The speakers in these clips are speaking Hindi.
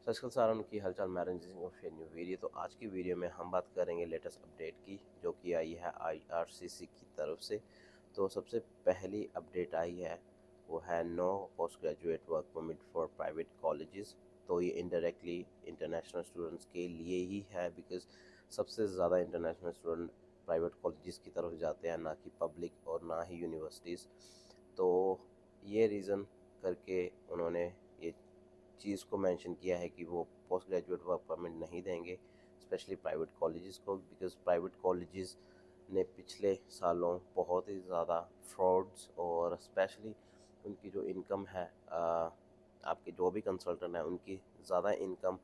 सत श्री अकाल सारा उनकी हालचाल मैरिज न्यू वीडियो। तो आज की वीडियो में हम बात करेंगे लेटेस्ट अपडेट की, जो कि आई है आईआरसीसी की तरफ से। तो सबसे पहली अपडेट आई है वो है no post graduate work permit for private colleges. तो ये इनडायरेक्टली इंटरनेशनल स्टूडेंट्स के लिए ही है, बिकॉज सबसे ज़्यादा इंटरनेशनल स्टूडेंट प्राइवेट कॉलेजेस की तरफ जाते हैं, ना कि पब्लिक और ना ही यूनिवर्सिटीज़। तो ये रीज़न करके उन्होंने ये चीज़ को मेंशन किया है कि वो पोस्ट ग्रेजुएट वर्क परमिट नहीं देंगे स्पेशली प्राइवेट कॉलेजेस को, बिकॉज प्राइवेट कॉलेजेस ने पिछले सालों बहुत ही ज़्यादा फ्रॉड्स और स्पेशली उनकी जो इनकम है, आपके जो भी कंसल्टेंट हैं उनकी ज़्यादा इनकम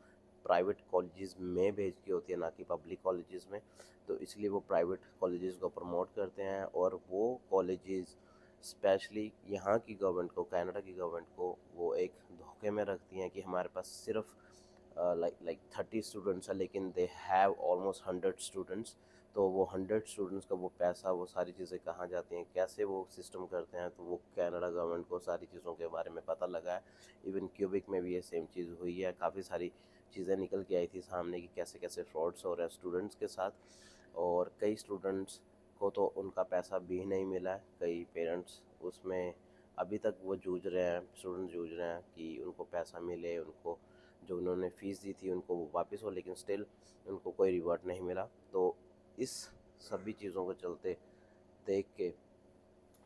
प्राइवेट कॉलेजेस में भेज की होती है, ना कि पब्लिक कॉलेजेस में। तो इसलिए वो प्राइवेट कॉलेजेस को प्रमोट करते हैं, और वो कॉलेजेस स्पेशली यहाँ की गवर्नमेंट को, कनाडा की गवर्नमेंट को वो एक धोखे में रखती हैं कि हमारे पास सिर्फ लाइक 30 स्टूडेंट्स हैं, लेकिन दे हैव ऑलमोस्ट 100 स्टूडेंट्स। तो वो 100 स्टूडेंट्स का वो पैसा, वो सारी चीज़ें कहाँ जाती हैं, कैसे वो सिस्टम करते हैं, तो वो कनाडा गवर्नमेंट को सारी चीज़ों के बारे में पता लगा है। इवन क्यूबिक में भी ये सेम चीज़ हुई है, काफ़ी सारी चीज़ें निकल के आई थी सामने कि कैसे कैसे फ्रॉड्स हो रहे हैं स्टूडेंट्स के साथ। और कई स्टूडेंट्स को तो उनका पैसा भी नहीं मिला है। कई पेरेंट्स उसमें अभी तक वो जूझ रहे हैं, स्टूडेंट जूझ रहे हैं कि उनको पैसा मिले, उनको जो उन्होंने फ़ीस दी थी उनको वो वापस हो, लेकिन स्टिल उनको कोई रिवॉर्ड नहीं मिला। तो इस सभी चीज़ों को चलते देख के,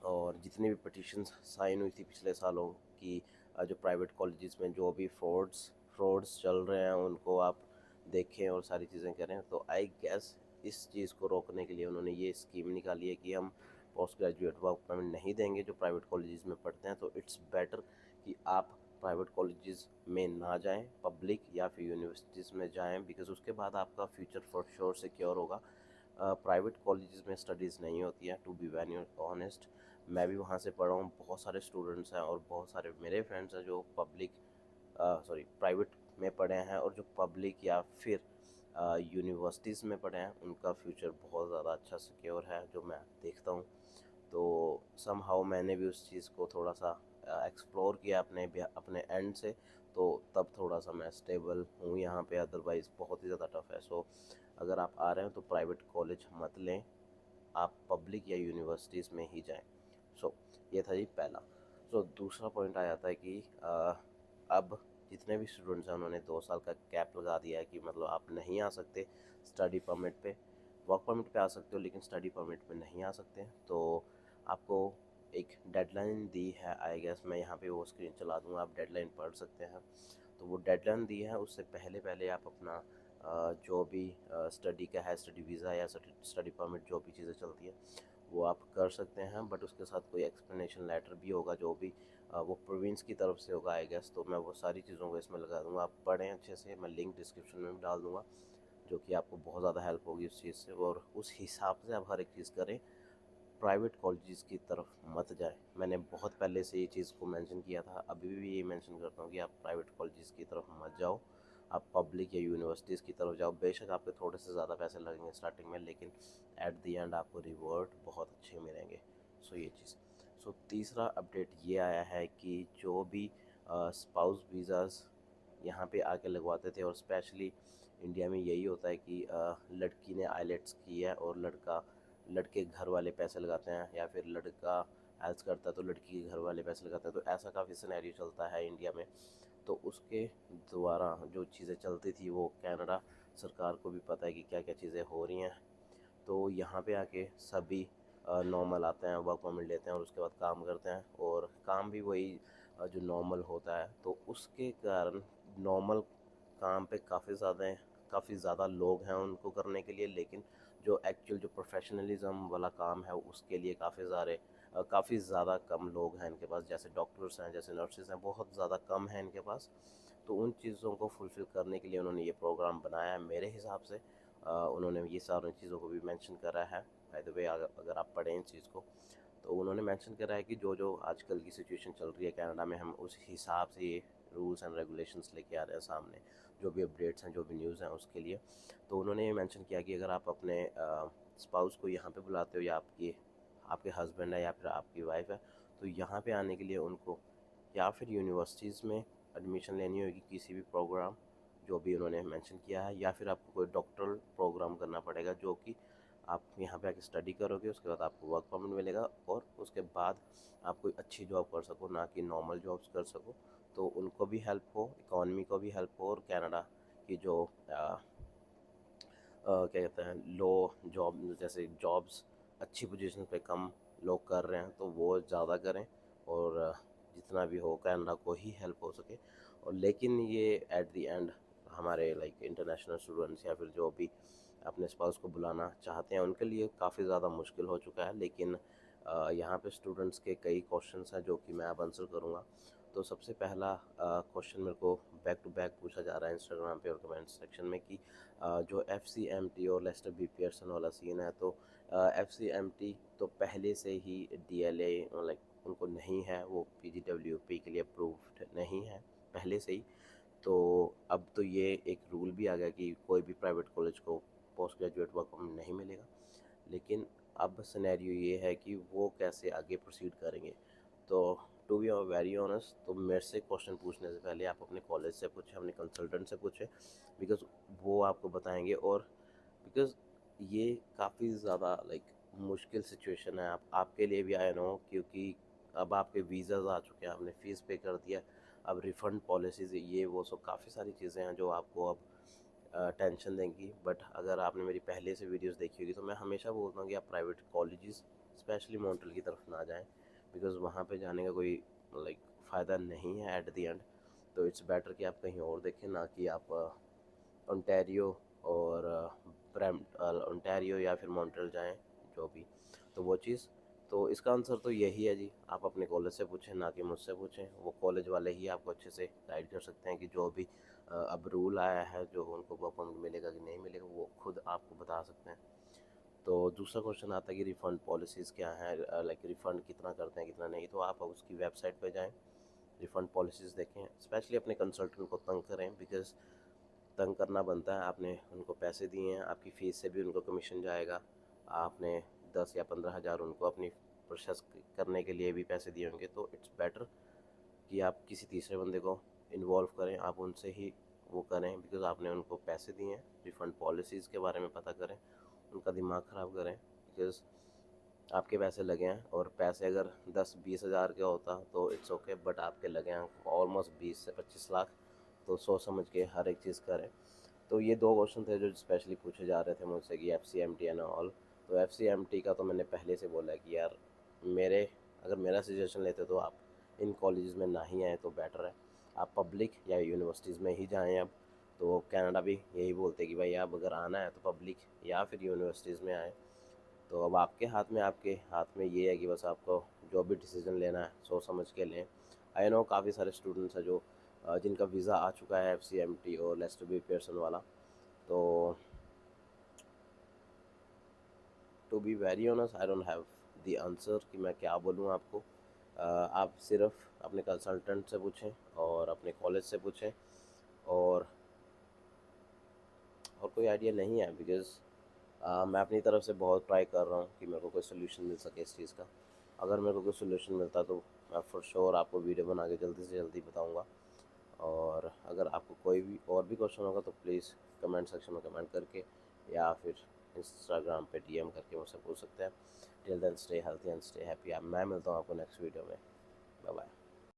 और जितनी भी पटिशन्स साइन हुई थी पिछले सालों की, जो प्राइवेट कॉलेजेस में जो भी फ्रॉड्स चल रहे हैं उनको आप देखें और सारी चीज़ें करें, तो आई गेस इस चीज़ को रोकने के लिए उन्होंने ये स्कीम निकाली है कि हम पोस्ट ग्रेजुएट वर्क परमिट नहीं देंगे जो प्राइवेट कॉलेजेस में पढ़ते हैं। तो इट्स बेटर कि आप प्राइवेट कॉलेजेस में ना जाएं, पब्लिक या फिर यूनिवर्सिटीज़ में जाएं, बिकॉज उसके बाद आपका फ्यूचर फॉर श्योर सिक्योर होगा। प्राइवेट कॉलेजेस में स्टडीज़ नहीं होती हैं, टू बी वेरी ऑनेस्ट। मैं भी वहाँ से पढ़ा हूँ, बहुत सारे स्टूडेंट्स हैं और बहुत सारे मेरे फ्रेंड्स हैं जो प्राइवेट में पढ़े हैं, और जो पब्लिक या फिर यूनिवर्सिटीज़ में पढ़े हैं उनका फ्यूचर बहुत ज़्यादा अच्छा सिक्योर है, जो मैं देखता हूँ। तो समहाउ मैंने भी उस चीज़ को थोड़ा सा एक्सप्लोर किया अपने एंड से, तो तब थोड़ा सा मैं स्टेबल हूँ यहाँ पे, अदरवाइज़ बहुत ही ज़्यादा टफ है। सो अगर आप आ रहे हैं तो प्राइवेट कॉलेज मत लें, आप पब्लिक या यूनिवर्सिटीज़ में ही जाएं। सो ये था जी पहला। सो दूसरा पॉइंट आ जाता है कि अब जितने भी स्टूडेंट्स हैं उन्होंने 2 साल का कैप लगा दिया है कि मतलब आप नहीं आ सकते स्टडी परमिट पे। वर्क परमिट पे आ सकते हो लेकिन स्टडी परमिट पे नहीं आ सकते। तो आपको एक डेडलाइन दी है, आई गेस मैं यहाँ पे वो स्क्रीन चला दूँगा, आप डेडलाइन पढ़ सकते हैं। तो वो डेडलाइन दी है, उससे पहले पहले आप अपना जो भी स्टडी का है, स्टडी वीज़ा या स्टडी परमिट, जो भी चीज़ें चलती है वो आप कर सकते हैं। बट उसके साथ कोई एक्सप्लेनेशन लेटर भी होगा, जो भी वो प्रोविंस की तरफ से होगा आई गेस। तो मैं वो सारी चीज़ों को इसमें लगा दूँगा, आप पढ़ें अच्छे से, मैं लिंक डिस्क्रिप्शन में भी डाल दूँगा, जो कि आपको बहुत ज़्यादा हेल्प होगी उस चीज़ से, और उस हिसाब से आप हर एक चीज़ करें। प्राइवेट कॉलेजेस की तरफ मत जाए। मैंने बहुत पहले से ये चीज़ को मेंशन किया था, अभी भी ये मेंशन करता हूँ कि आप प्राइवेट कॉलेजेस की तरफ मत जाओ, आप पब्लिक या यूनिवर्सिटीज़ की तरफ जाओ। बेशक आपके थोड़े से ज़्यादा पैसे लगेंगे स्टार्टिंग में, लेकिन एट द एंड आपको रिवॉर्ड बहुत अच्छे मिलेंगे। सो ये चीज़। सो तीसरा अपडेट ये आया है कि जो भी स्पाउस वीज़ाज़ यहाँ पे आके लगवाते थे, और स्पेशली इंडिया में यही होता है कि लड़की ने आइलेट्स की है और लड़के घर वाले पैसे लगाते हैं, या फिर लड़का हेल्थ करता है तो लड़की के घर वाले पैसे लगाते हैं। तो ऐसा काफ़ी सिनेरियो चलता है इंडिया में। तो उसके द्वारा जो चीज़ें चलती थी वो कनाडा सरकार को भी पता है कि क्या क्या चीज़ें हो रही हैं। तो यहाँ पे आके सभी नॉर्मल आते हैं, वर्क परमिट लेते हैं और उसके बाद काम करते हैं, और काम भी वही जो नॉर्मल होता है। तो उसके कारण नॉर्मल काम पे काफ़ी ज़्यादा लोग हैं उनको करने के लिए, लेकिन जो एक्चुअल जो प्रोफेशनलिज्म वाला काम है उसके लिए काफ़ी ज़्यादा कम लोग हैं इनके पास। जैसे डॉक्टर्स हैं, जैसे नर्सेज हैं, बहुत ज़्यादा कम हैं इनके पास। तो उन चीज़ों को फुलफ़िल करने के लिए उन्होंने ये प्रोग्राम बनाया है मेरे हिसाब से। उन्होंने ये सारी चीज़ों को भी मेंशन करा है। बाय द वे, अगर आप पढ़ें इन चीज़ को, तो उन्होंने मेंशन करा है कि जो जो आजकल की सिचुएशन चल रही है कनाडा में, हम उस हिसाब से ये रूल्स एंड रेगुलेशंस लेके आ रहे हैं सामने, जो भी अपडेट्स हैं, जो भी न्यूज़ हैं उसके लिए। तो उन्होंने ये मेंशन किया कि अगर आप अपने स्पाउस को यहाँ पे बुलाते हो, या आपके हस्बैंड है या फिर आपकी वाइफ है, तो यहाँ पे आने के लिए उनको या फिर यूनिवर्सिटीज़ में एडमिशन लेनी होगी किसी भी प्रोग्राम, जो भी उन्होंने मेंशन किया है, या फिर आपको कोई डॉक्टरल प्रोग्राम करना पड़ेगा जो कि आप यहाँ पे आके स्टडी करोगे, उसके बाद आपको वर्क परमिट मिलेगा और उसके बाद आप कोई अच्छी जॉब कर सको, ना कि नॉर्मल जॉब्स कर सको। तो उनको भी हेल्प हो, इकॉनमी को भी हेल्प हो, और कनाडा की जो क्या कहते हैं लो जॉब, जैसे जॉब्स अच्छी पोजीशन पे कम लोग कर रहे हैं तो वो ज़्यादा करें, और जितना भी हो कनाडा को ही हेल्प हो सके। और लेकिन ये एट द एंड हमारे लाइक इंटरनेशनल स्टूडेंट्स या फिर जो भी अपने स्पाउस को बुलाना चाहते हैं उनके लिए काफ़ी ज़्यादा मुश्किल हो चुका है। लेकिन यहाँ पे स्टूडेंट्स के कई क्वेश्चंस हैं जो कि मैं अब आंसर करूँगा। तो सबसे पहला क्वेश्चन मेरे को बैक टू बैक पूछा जा रहा है इंस्टाग्राम पे और कमेंट सेक्शन में कि जो FCMT और लेस्टर बी पियर्सन वाला सीन है, तो FCMT तो पहले से ही DLA लाइक उनको नहीं है, वो PGWP के लिए अप्रूव्ड नहीं है पहले से ही। तो अब तो ये एक रूल भी आ गया कि कोई भी प्राइवेट कॉलेज को पोस्ट ग्रेजुएट वर्क परमिट नहीं मिलेगा। लेकिन अब सिनेरियो ये है कि वो कैसे आगे प्रोसीड करेंगे। तो टू बी वेरी ऑनेस्ट, तो मेरे से क्वेश्चन पूछने से पहले आप अपने कॉलेज से पूछें, अपने कंसल्टेंट से पूछें, बिकॉज़ वो आपको बताएंगे। और बिकॉज़ ये काफ़ी ज़्यादा लाइक मुश्किल सिचुएशन है आपके लिए भी, आई नो, क्योंकि अब आपके वीज़ाज़ आ चुके हैं, आपने फ़ीस पे कर दिया, अब रिफ़ंड पॉलिसीज़ ये वो सब काफ़ी सारी चीज़ें हैं जो आपको अब टेंशन देंगी। बट अगर आपने मेरी पहले से वीडियोस देखी होगी तो मैं हमेशा बोलता हूँ कि आप प्राइवेट कॉलेजेस स्पेशली मॉन्ट्रियल की तरफ ना जाएं, बिकॉज़ वहाँ पे जाने का कोई लाइक फ़ायदा नहीं है एट द एंड। तो इट्स बेटर कि आप कहीं और देखें, ना कि आप ओंटारियो और ओंटारियो या फिर मॉन्ट्रियल जाएं, जो भी। तो वो चीज़, तो इसका आंसर तो यही है जी, आप अपने कॉलेज से पूछें, ना कि मुझसे पूछें। वो कॉलेज वाले ही आपको अच्छे से गाइड कर सकते हैं कि जो भी अब रूल आया है, जो उनको वर्क परमिट मिलेगा कि नहीं मिलेगा, वो खुद आपको बता सकते हैं। तो दूसरा क्वेश्चन आता है कि रिफ़ंड पॉलिसीज़ क्या हैं, लाइक रिफ़ंड कितना करते हैं कितना नहीं। तो आप उसकी वेबसाइट पे जाएं, रिफ़ंड पॉलिसीज़ देखें, स्पेशली अपने कंसल्टेंट को तंग करें, बिकॉज़ तंग करना बनता है। आपने उनको पैसे दिए हैं, आपकी फ़ीस से भी उनको कमीशन जाएगा। आपने 10 या 15 हज़ार उनको अपनी प्रोसेस करने के लिए भी पैसे दिए होंगे। तो इट्स बेटर कि आप किसी तीसरे बंदे को इन्वॉल्व करें, आप उनसे ही वो करें, बिकॉज़ आपने उनको पैसे दिए हैं। रिफ़ंड पॉलिसीज़ के बारे में पता करें, उनका दिमाग ख़राब करें, बिकॉज़ आपके पैसे लगे हैं। और पैसे अगर 10-20 हज़ार का होता तो इट्स ओके, बट आपके लगे हैं ऑलमोस्ट 20 से 25 लाख। तो सोच समझ के हर एक चीज़ करें। तो ये 2 क्वेश्चन थे जो स्पेशली पूछे जा रहे थे मुझसे कि FCMT एंड ऑल। तो FCMT का तो मैंने पहले से बोला है कि यार अगर मेरा सजेशन लेते तो आप इन कॉलेजेस में ना ही आए तो बेटर है, आप पब्लिक या यूनिवर्सिटीज़ में ही जाएं अब। तो कनाडा भी यही बोलते कि भाई आप अगर आना है तो पब्लिक या फिर यूनिवर्सिटीज़ में आएँ। तो अब आपके हाथ में ये है कि बस आपको जो भी डिसीज़न लेना है सोच समझ के लें। आई नो काफ़ी सारे स्टूडेंट्स हैं जो जिनका वीज़ा आ चुका है FCMT और लेस्टर बी पियर्सन वाला। तो to be very honest, I don't have the answer कि मैं क्या बोलूँ आपको। आप सिर्फ अपने कंसल्टेंट से पूछें और अपने कॉलेज से पूछें, और कोई आइडिया नहीं है, बिकॉज़ मैं अपनी तरफ से बहुत ट्राई कर रहा हूँ कि मेरे को कोई सोल्यूशन मिल सके इस चीज़ का। अगर मेरे को कोई सोल्यूशन मिलता तो मैं फॉर श्योर आपको वीडियो बना के जल्दी से जल्दी बताऊँगा। और अगर आपको कोई भी और भी क्वेश्चन होगा तो प्लीज़ कमेंट सेक्शन में कमेंट करके या फिर इंस्टाग्राम पे DM करके मुझसे पूछ सकते हैं। Till then stay healthy and stay happy. मैं मिलता हूँ आपको नेक्स्ट वीडियो में। Bye bye.